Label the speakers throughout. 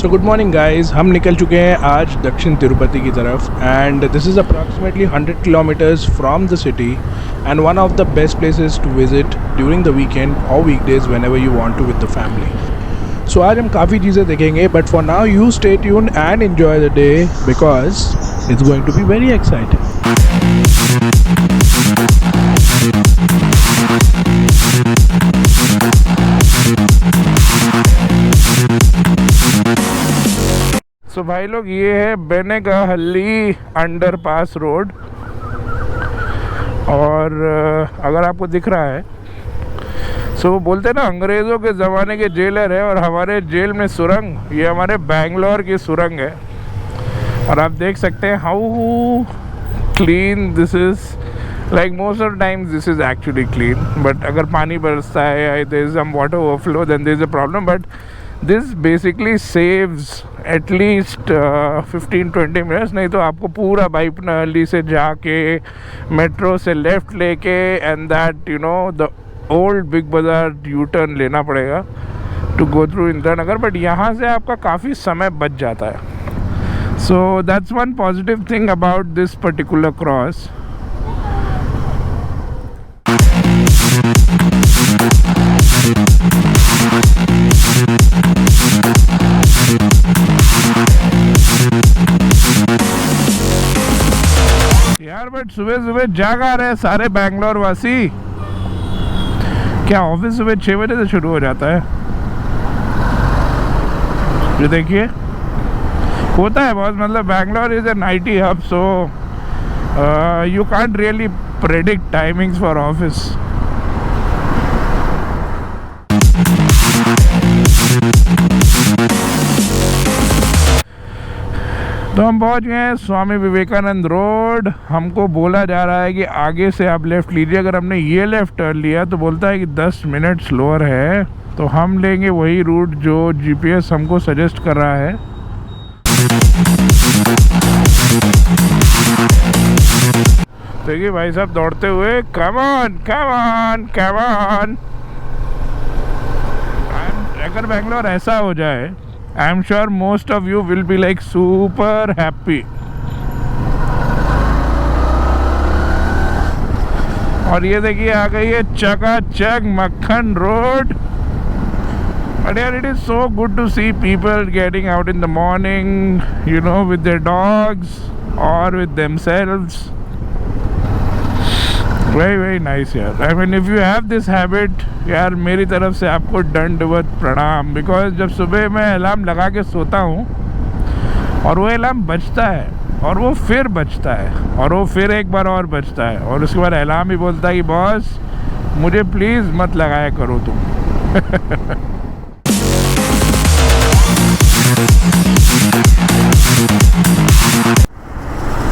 Speaker 1: So good morning guys, हम निकल चुके हैं आज दक्षिण तिरुपति की तरफ and this is approximately 100 kilometres from the city and one of the best places to visit during the weekend और weekdays whenever you want to with the family. So आज हम काफ़ी चीज़ें देखेंगे but for now you stay tuned and enjoy the day because it's going to be very exciting. So भाई लोग, ये है बेनेगाहल्ली अंडरपास रोड और अगर आपको दिख रहा है सो वो बोलते हैं ना अंग्रेज़ों के ज़माने के जेलर है और हमारे जेल में सुरंग, ये हमारे बैंगलोर की सुरंग है और आप देख सकते हैं how clean this is. Like most of times this is actually clean but अगर पानी बरसता है या there is some water overflow then there is a problem but this basically saves at least 15-20 minutes. नहीं तो आपको पूरा बाईपनाहल्ली से जाके मेट्रो से लेफ़्ट लेके and that you know the old Big Bazaar U turn लेना पड़ेगा to go through Indiranagar. But यहाँ से आपका काफ़ी समय बच जाता है। So that's one positive thing about this particular cross. यार बट सुबह सुबह जाग आ रहे हैं सारे बैंगलोर वासी। क्या ऑफिस सुबह 6 बजे से शुरू हो जाता है? ये देखिए होता है बहुत, मतलब Bangalore is an IT hub so you can't really predict timings for office. तो हम पहुंच गए हैं स्वामी विवेकानंद रोड। हमको बोला जा रहा है कि आगे से आप लेफ़्ट लीजिए। अगर हमने ये लेफ़्ट टर्न लिया तो बोलता है कि 10 मिनट स्लोअर है, तो हम लेंगे वही रूट जो GPS हमको सजेस्ट कर रहा है। देखिए भाई साहब दौड़ते हुए, come on come on come on. अगर बेंगलोर ऐसा हो जाए I am sure most of you will be like super happy. और ये देखिए आ गई है चकाचक मक्खन road. But yeah, it is so good to see people getting out in the morning, you know, with their dogs or with themselves. Very very nice यार। I mean if you have this habit, यार मेरी तरफ से आपको दंडवत प्रणाम। Because जब सुबह मैं अलार्म लगा के सोता हूँ और वो अलार्म बजता है और वो फिर बजता है और वो फिर एक बार और बजता है और उसके बाद अलार्म भी बोलता है कि बॉस मुझे प्लीज़ मत लगाया करो तुम।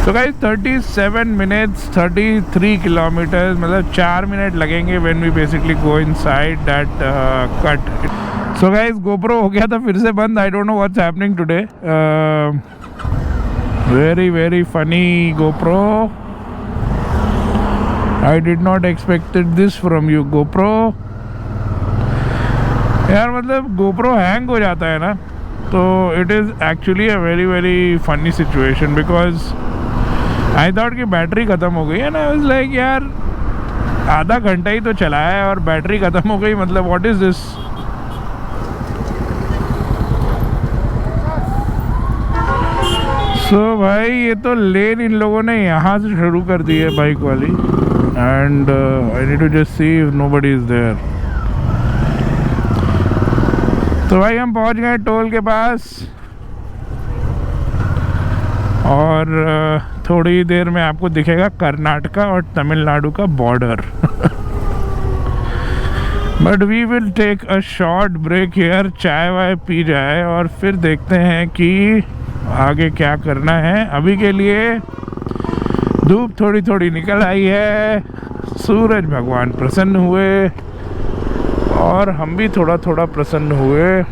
Speaker 1: तो गाइस 37 मिनट्स 33 किलोमीटर्स, मतलब 4 मिनट लगेंगे when we basically go inside that cut. So guys GoPro हो गया था फिर से बंद। I don't know what's happening today. Very very funny GoPro. I did not expected this from you GoPro. यार मतलब गोप्रो हैंग हो जाता है ना, तो it is actually a very very funny situation because I thought कि battery ख़त्म हो गई है ना। आई वाज लाइक यार आधा घंटा ही तो चलाया है और बैटरी ख़त्म हो गई, मतलब व्हाट इज़ दिस। सो भाई ये तो लेन इन लोगों ने यहाँ से शुरू कर दी है बाइक वाली and I need to just see if nobody is there. तो भाई हम पहुँच गए टोल के पास और थोड़ी देर में आपको दिखेगा कर्नाटका और तमिलनाडु का border. But we will take a short break here, चाय वाय पी जाए और फिर देखते हैं कि आगे क्या करना है। अभी के लिए धूप थोड़ी थोड़ी निकल आई है, सूरज भगवान प्रसन्न हुए और हम भी थोड़ा थोड़ा प्रसन्न हुए।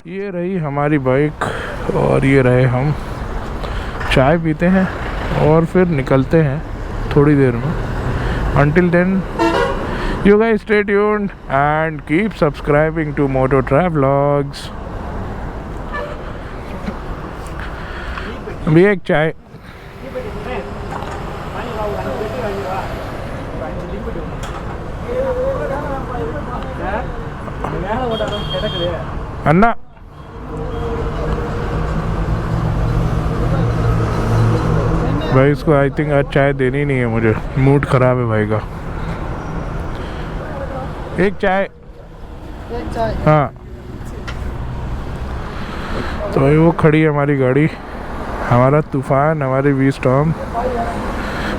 Speaker 1: ये रही हमारी बाइक और ये रहे हम। चाय पीते हैं और फिर निकलते हैं थोड़ी देर में। Until then You guys stay tuned and keep subscribing to Mototravelogs. भी एक चाय. अन्ना भाई इसको आई थिंक आज चाय देनी नहीं है मुझे, मूड ख़राब है भाई का. एक चाय. हाँ तो भाई वो खड़ी है हमारी गाड़ी, हमारा तूफ़ान, हमारी वी स्टॉर्म.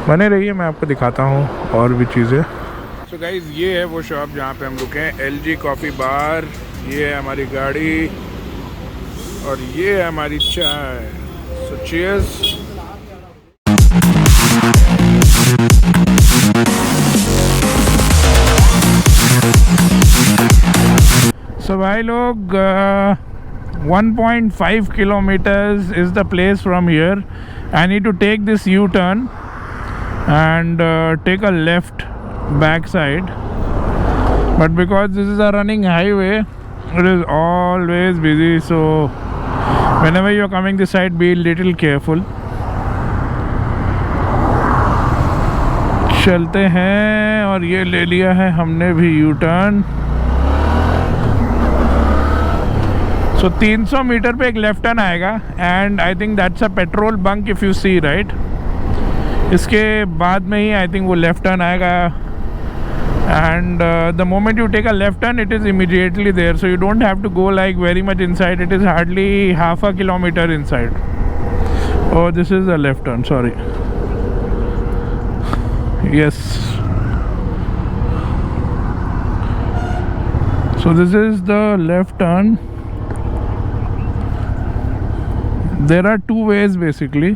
Speaker 1: बने रहिए, मैं आपको दिखाता हूँ और भी चीज़ें. सो गाइस ये है वो शॉप जहाँ पे हम रुके हैं, LG कॉफ़ी बार. ये है हमारी गाड़ी और ये है हमारी चाय. सो चीयर्स. सो भाई लोग 1.5 kilometers is the place from here. I need to take this U-turn and take a left backside, but because this is a running highway, it is always busy, so whenever you are coming this side, be a little careful. चलते हैं और ये ले लिया है हमने भी U-turn. So 300 metre पे एक लेफ्ट टर्न आएगा and I think that's a petrol bunk if you see right. इसके बाद में ही आई थिंक वो लेफ्ट टर्न आएगा and the moment you take a left turn it is immediately there, so you don't have to go like very much inside. It is hardly half a kilometre inside. Oh this is the left turn, sorry. Yes, so this is the left turn. There are two ways basically.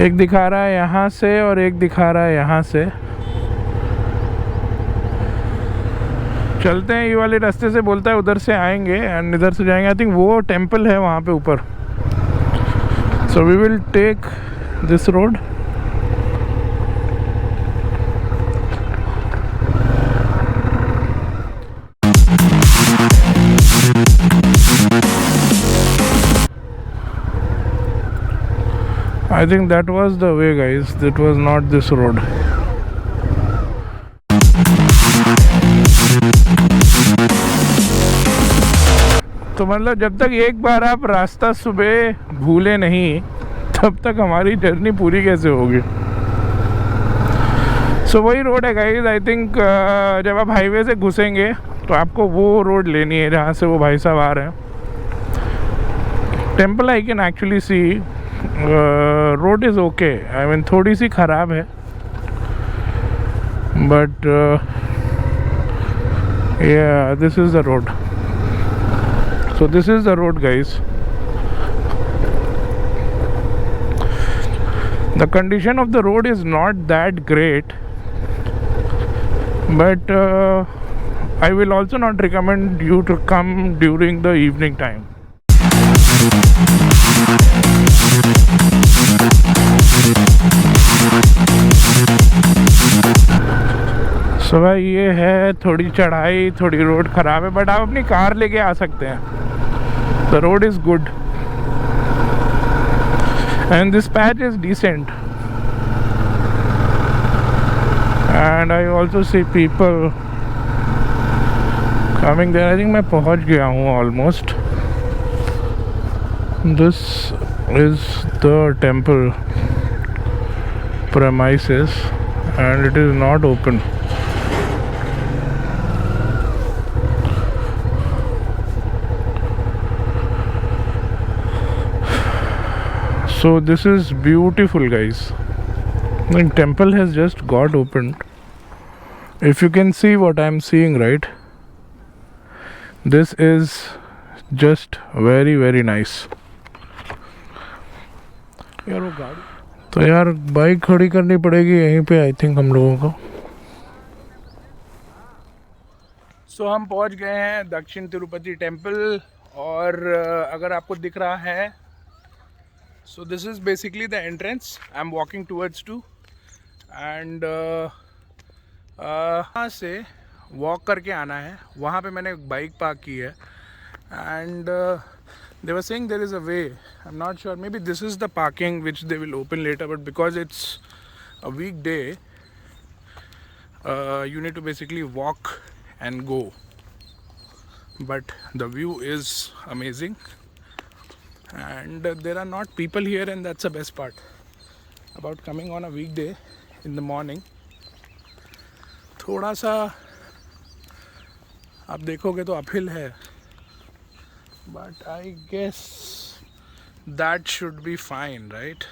Speaker 1: एक दिखा रहा है यहाँ से और एक दिखा रहा है यहाँ से. चलते हैं ये वाले रास्ते से, बोलता है उधर से आएंगे एंड इधर से जाएंगे. आई थिंक वो टेम्पल है वहाँ पे ऊपर. So we will take this road. I think that was the way guys, that was not this road. तो मतलब जब तक एक बार आप रास्ता सुबह भूले नहीं तब तक हमारी जर्नी पूरी कैसे होगी. सो वही रोड है गाइस. आई थिंक जब आप हाईवे से घुसेंगे तो आपको वो रोड लेनी है जहाँ से वो भाई साहब आ रहे हैं. Temple I can actually see. Road is okay, I mean थोड़ी सी ख़राब है but yeah, this is the road. So this is the road guys. The condition of the road is not that great, but I will also not recommend you to come during the evening time. सो भाई ये है थोड़ी चढ़ाई, थोड़ी road ख़राब है, but आप अपनी कार लेके आ सकते हैं. The road is good and this patch is decent and I also see people coming there. I think मैं पहुंच गया हूँ almost. This is the temple premises and it is not open. So this is beautiful guys. The temple has just got opened. If you can see what I am seeing, right, this is just very very nice. यार वो गाड़ी तो यार bike खड़ी करनी पड़ेगी यहीं पे आई थिंक हम लोगों को. सो हम पहुंच गए हैं दक्षिण तिरुपति टेम्पल और अगर आपको दिख रहा है so this is basically the entrance I am walking towards to and वहाँ से वॉक करके आना है. वहाँ पे मैंने एक बाइक पार्क की है. And they were saying there is a way. I'm not sure. Maybe this is the parking which they will open later. But because it's a weekday, you need to basically walk and go. But the view is amazing. And there are not people here, and that's the best part about coming on a weekday in the morning. थोड़ा सा आप देखोगे तो uphill है, but I guess that should be fine, right?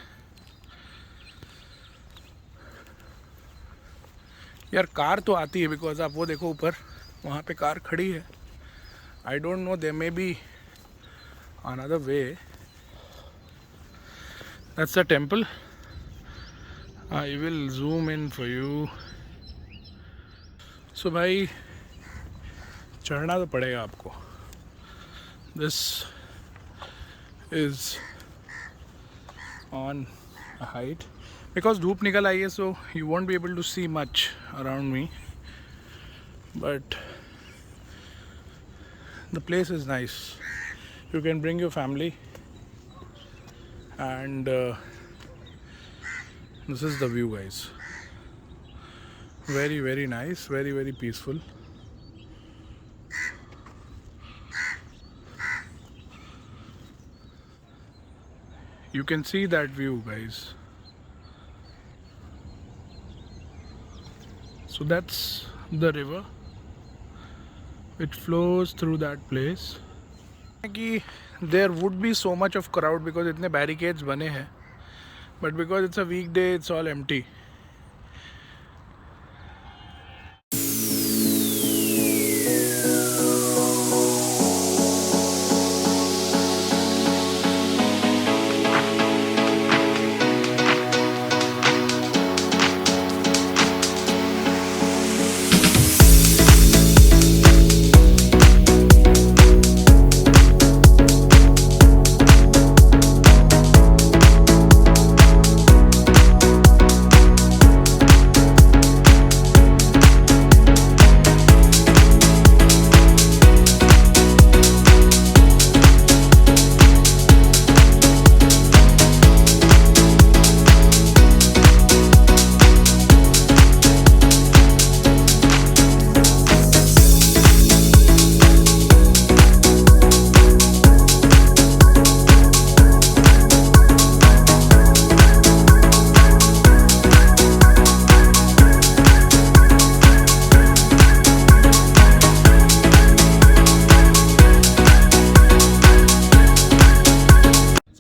Speaker 1: यार car तो आती है, बिकॉज आप वो देखो ऊपर वहाँ पे कार खड़ी है. I don't know, there may be another way. That's the temple. I will zoom in for you. So भाई चढ़ना तो पड़ेगा आपको. This is on a height because धूप निकल आई है, so you won't be able to see much around me, but the place is nice. You can bring your family, and this is the view, guys. Very, very nice, very, very peaceful. You can see that view, guys. So that's the river which flows through that place. कि there would be so much of crowd because इतने barricades बने हैं, but because it's a weekday, it's all empty.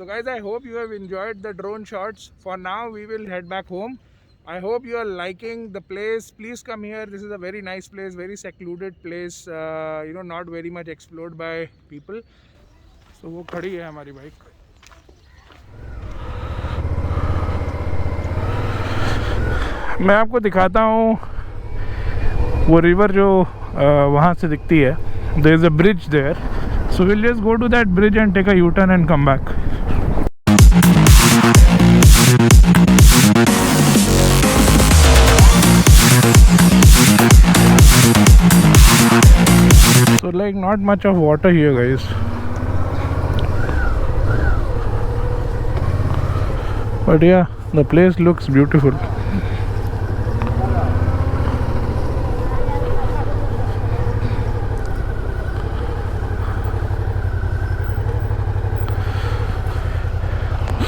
Speaker 1: Guys, I hope you have enjoyed the drone shots. For now we will head back home. I hope you are liking the place. Please come here. This is a very nice place, very secluded place, not very much explored by people. So वो खड़ी है हमारी bike. मैं आपको दिखाता हूँ वो river जो वहाँ से दिखती है. There is a bridge there. So we'll just go to that bridge and take a U-turn and come back. So like not much of water here, guys. But yeah, the place looks beautiful.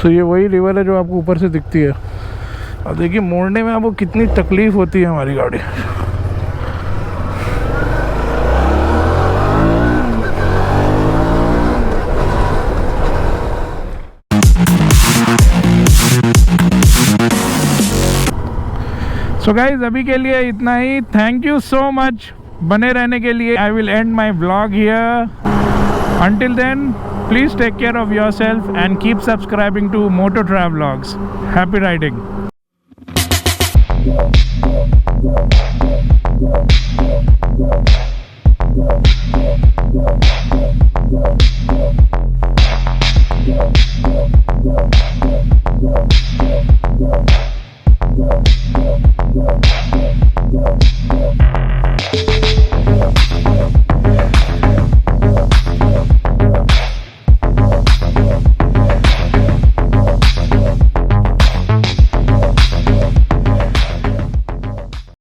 Speaker 1: So ये वही river है जो आपको ऊपर से दिखती है. अब देखिए मोड़ने में आपको कितनी तकलीफ होती है हमारी गाड़ी. सो गाइज अभी के लिए इतना ही. थैंक यू सो मच बने रहने के लिए. I will and my vlog here. Until then, please take care of yourself and keep subscribing to Mototravelogs. Happy riding.
Speaker 2: Yeah.
Speaker 1: है।